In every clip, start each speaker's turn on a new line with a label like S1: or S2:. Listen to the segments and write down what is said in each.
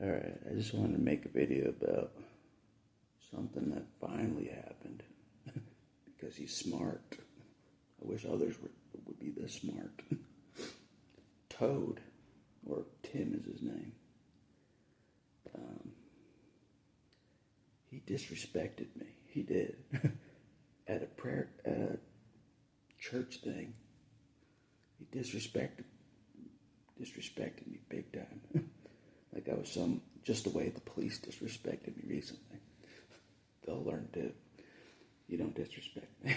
S1: Alright, I just wanted to make a video about something that finally happened because he's smart. I wish others would be this smart. Toad, or Tim is his name, he disrespected me. He did. At a church thing. He disrespected me big time. Like I was just the way the police disrespected me recently. They'll learn too. You don't disrespect me.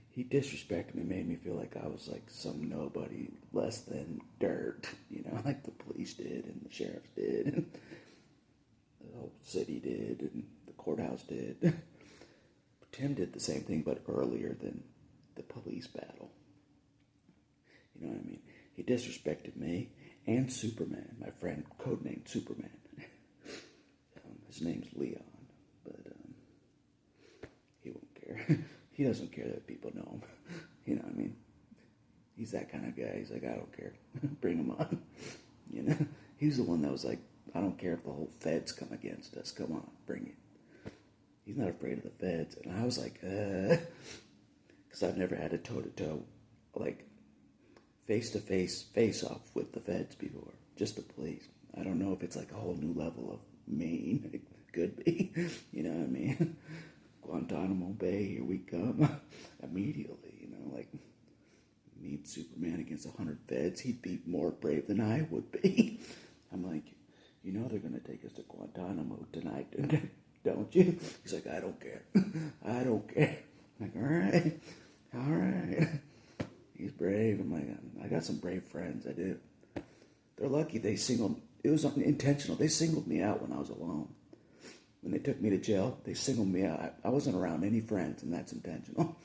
S1: He disrespected me, made me feel like I was like some nobody, less than dirt, like the police did and the sheriffs did and the whole city did and the courthouse did. Tim did the same thing, but earlier than the police battle. You know what I mean? He disrespected me and Superman, my friend, codenamed Superman. His name's Leon, but he won't care. He doesn't care that people know him. You know what I mean? He's that kind of guy. He's like, I don't care. Bring him on. He's the one that was like, I don't care if the whole feds come against us. Come on, bring it. He's not afraid of the feds. And I was like, because I've never had a toe-to-toe, like, face-to-face, face-off with the feds before. Just the police. I don't know if it's like a whole new level of mean. It could be. You know what I mean? Guantanamo Bay, here we come. Immediately, like, meet Superman against 100 feds. He'd be more brave than I would be. I'm like, they're going to take us to Guantanamo tonight, don't you? He's like, I don't care. I don't care. I'm like, all right. He's brave. I'm like, I got some brave friends. I do. They're lucky it was intentional. They singled me out when I was alone. When they took me to jail, they singled me out. I wasn't around any friends, and that's intentional.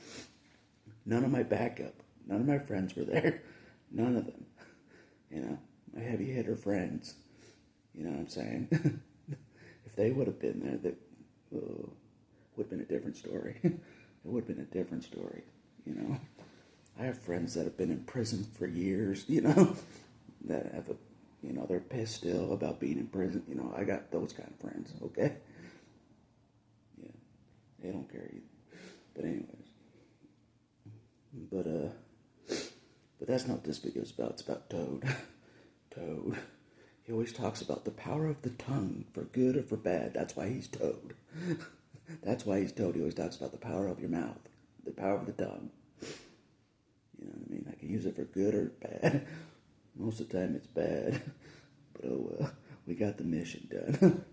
S1: None of my backup, none of my friends were there. None of them. My heavy hitter friends. You know what I'm saying? If they would have been there, that would have been a different story. It would have been a different story, I have friends that have been in prison for years, that have they're pissed still about being in prison. I got those kind of friends, okay? Yeah, they don't care either. But anyways, but that's not what this video is about. It's about Toad. Toad. He always talks about the power of the tongue, for good or for bad. That's why he's Toad. That's why he's Toad. He always talks about the power of your mouth, the power of the tongue. You know what I mean? I can use it for good or bad. Most of the time it's bad. But oh well, we got the mission done.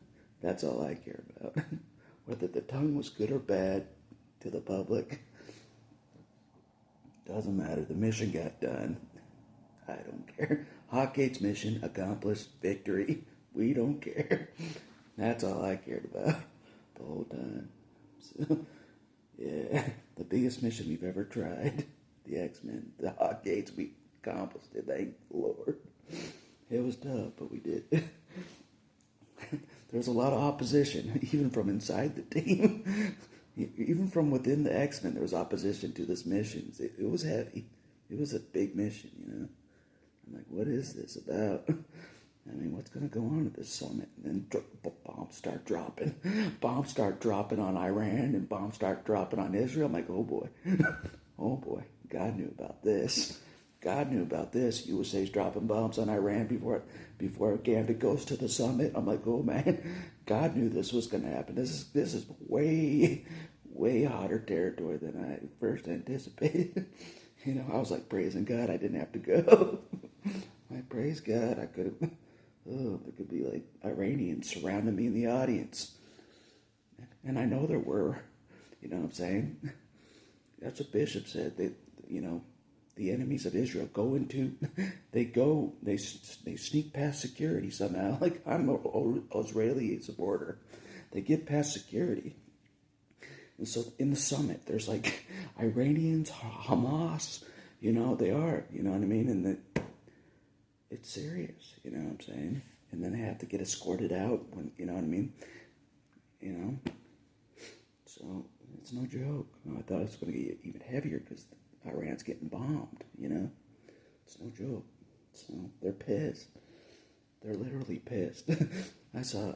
S1: That's all I care about. Whether the tongue was good or bad to the public, doesn't matter. The mission got done. I don't care. Hawkgate's mission accomplished, victory. We don't care. That's all I cared about the whole time. So, yeah, the biggest mission we've ever tried. The X-Men, the Hawkgates, we accomplished it, thank the Lord. It was tough, but we did. There was a lot of opposition, even from inside the team. Even from within the X-Men, there was opposition to this mission. It was heavy. It was a big mission, I'm like, what is this about? I mean, what's going to go on at this summit? And then bombs start dropping. Bombs start dropping on Iran, and bombs start dropping on Israel. I'm like, oh boy. Oh boy. God knew about this. God knew about this. USA's dropping bombs on Iran before Gambit goes to the summit. I'm like, oh man, God knew this was going to happen. This is way, way hotter territory than I first anticipated. I was like praising God I didn't have to go. I praise God. I could have. Oh, there could be like Iranians surrounding me in the audience, and I know there were. You know what I'm saying? That's what Bishop said. The enemies of Israel they sneak past security somehow. Like, I'm an Israeli supporter. They get past security. And so in the summit, there's like Iranians, Hamas, they are, you know what I mean? And it's serious, you know what I'm saying? And then they have to get escorted out when, you know what I mean? So it's no joke. I thought it was going to get even heavier because Iran's getting bombed, It's no joke. So they're pissed. They're literally pissed. I saw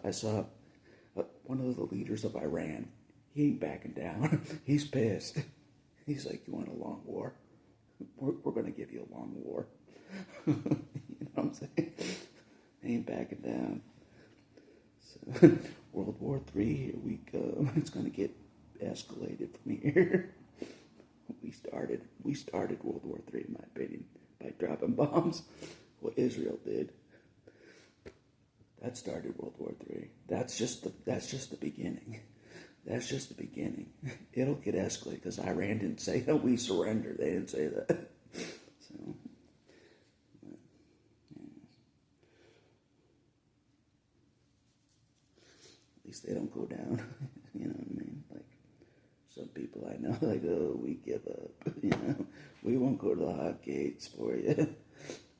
S1: one of the leaders of Iran. He ain't backing down. He's pissed. He's like, you want a long war? We're going to give you a long war. You know what I'm saying? They ain't backing down. So, World War III, here we go. It's going to get escalated from here. We started World War III, in my opinion, by dropping bombs. What Israel did. That started World War III. That's just the beginning. That's just the beginning. It'll get escalated because Iran didn't say, "Oh, we surrender." They didn't say that. So, yeah. At least they don't go down. You know what I mean? Like some people I know, like, oh, we give up. You know, we won't go to the hot gates for you.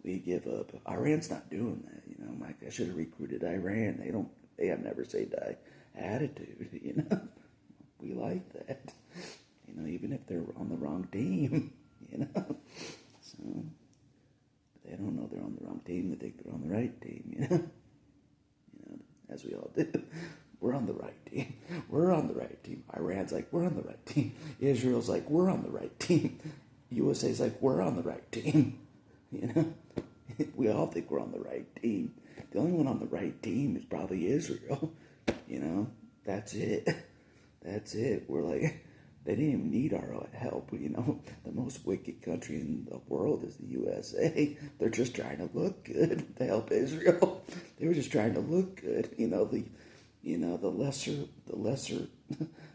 S1: We give up. Iran's not doing that. You know, Mike, I should have recruited Iran. They have never say die attitude. You know, we like that. You know, even if they're on the wrong team. You know, so they don't know they're on the wrong team. They think they're on the right team. You know, as we all do. We're on the right team. We're on the right team. Iran's like, we're on the right team. Israel's like, we're on the right team. USA's like, we're on the right team. You know, we all think we're on the right team. The only one on the right team is probably Israel. You know, that's it. That's it. We're like, they didn't even need our help. You know, the most wicked country in the world is the USA. They're just trying to look good to help Israel. They were just trying to look good.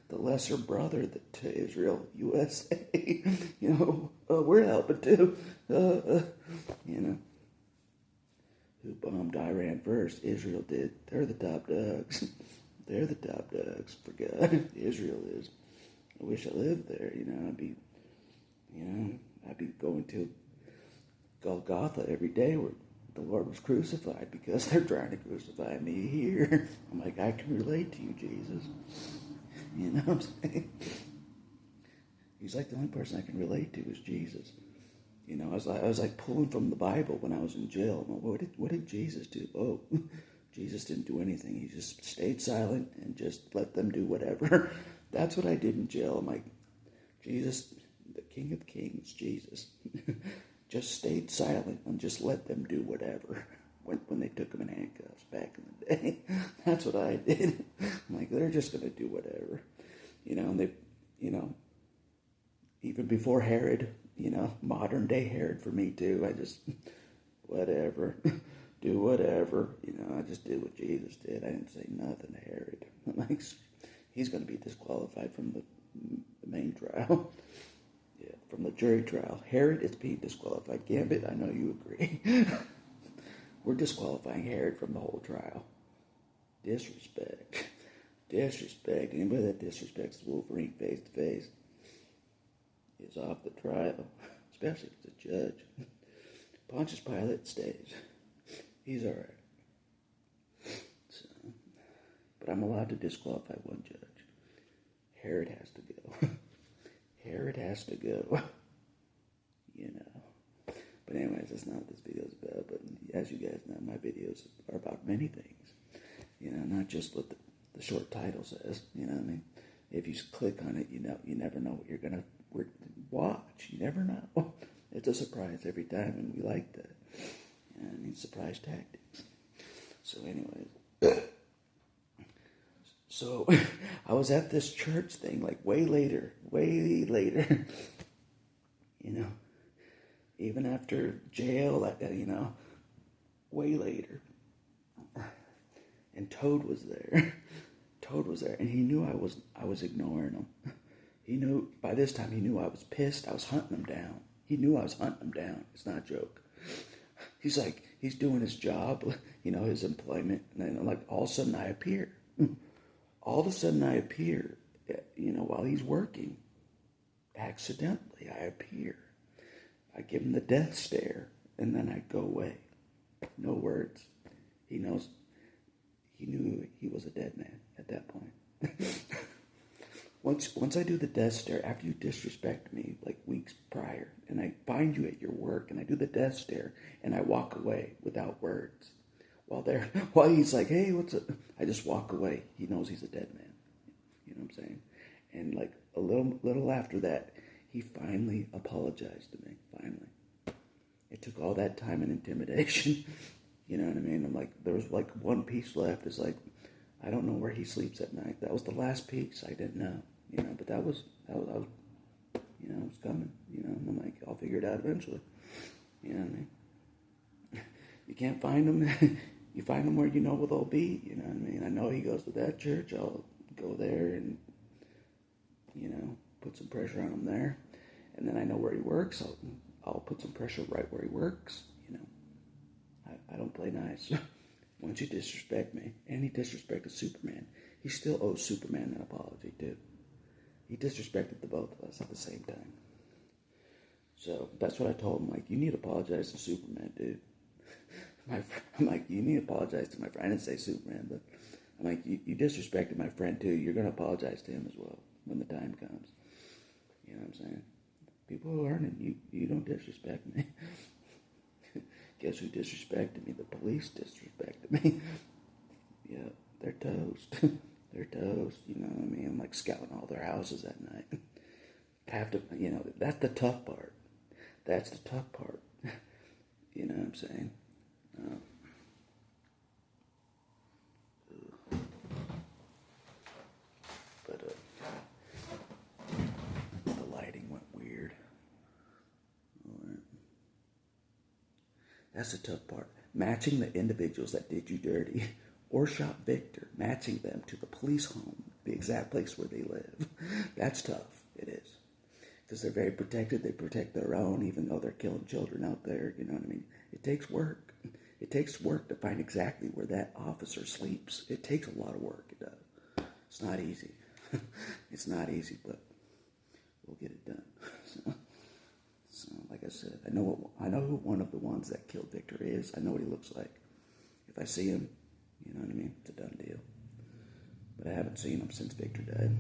S1: The lesser brother to Israel, USA. We're helping too. You know, who bombed Iran first? Israel did. They're the top dogs. They're the top dogs. For God, Israel is. I wish I lived there. I'd be going to Golgotha every day where the Lord was crucified because they're trying to crucify me here. I'm like, I can relate to you, Jesus. You know what I'm saying? He's like the only person I can relate to is Jesus. You know, I was like pulling from the Bible when I was in jail. What did Jesus do? Oh, Jesus didn't do anything. He just stayed silent and just let them do whatever. That's what I did in jail. I'm like, Jesus, the King of Kings, Jesus, just stayed silent and just let them do whatever. When they took him in handcuffs back in the day, that's what I did. I'm like, they're just going to do whatever. And they, even before Herod, modern day Herod for me too. I just, whatever, do whatever. I just did what Jesus did. I didn't say nothing to Herod. I'm like, he's going to be disqualified from the main trial. Yeah, from the jury trial. Herod is being disqualified. Gambit, I know you agree. We're disqualifying Herod from the whole trial. Disrespect. Anybody that disrespects Wolverine face to face is off the trial, especially if it's a judge. Pontius Pilate stays. He's all right. So, but I'm allowed to disqualify one judge. Herod has to go. Herod has to go. But anyways, that's not what this video is about. But as you guys know, my videos are about many things. Not just what the short title says. You know what I mean? If you click on it, you never know what you're going to watch. You never know. It's a surprise every time, and we like that. Surprise tactics. So anyways. So I was at this church thing, like way later. Even after jail, way later. And Toad was there. And he knew I was ignoring him. He knew, by this time, he knew I was pissed. I was hunting him down. He knew I was hunting him down. It's not a joke. He's like, he's doing his job, his employment. And then, all of a sudden, I appear. All of a sudden, I appear, while he's working. Accidentally, I appear. I give him the death stare, and then I go away. No words. He knows. He knew he was a dead man at that point. Once I do the death stare, after you disrespect me like weeks prior, and I find you at your work, and I do the death stare, and I walk away without words. while he's like, hey, what's up? I just walk away. He knows he's a dead man. You know what I'm saying? And like a little after that, he finally apologized to me. Finally. It took all that time and intimidation. You know what I mean? I'm like, there was like one piece left. It's like, I don't know where he sleeps at night. That was the last piece. I didn't know. You know, but that was you know, it was coming. You know, and I'm like, I'll figure it out eventually. You know what I mean? You can't find them. You find them where you know where they'll be. You know what I mean? I know he goes to that church. I'll go there and, you know, put some pressure on him there. And then I know where he works. I'll put some pressure right where he works. You know, I don't play nice. Once you disrespect me, and he disrespected Superman, he still owes Superman an apology too. He disrespected the both of us at the same time. So that's what I told him. Like, you need to apologize to Superman, dude. I'm like, you need to apologize to my friend. I didn't say Superman, but I'm like, you disrespected my friend too. You're going to apologize to him as well when the time comes. You know what I'm saying? People are learning. You don't disrespect me. Guess who disrespected me? The police disrespected me. Yeah, they're toast. They're toast. You know what I mean? I'm like scouting all their houses at night. Have to, you know, that's the tough part. That's the tough part. You know what I'm saying? But the lighting went weird. Right. That's the tough part. Matching the individuals that did you dirty or shot Victor, matching them to the police home, the exact place where they live. That's tough. It is. Because they're very protected. They protect their own, even though they're killing children out there. You know what I mean? It takes work. It takes work to find exactly where that officer sleeps. It takes a lot of work. It does. It's not easy. It's not easy, but we'll get it done. So, like I said, I know who one of the ones that killed Victor is. I know what he looks like. If I see him, you know what I mean? It's a done deal. But I haven't seen him since Victor died.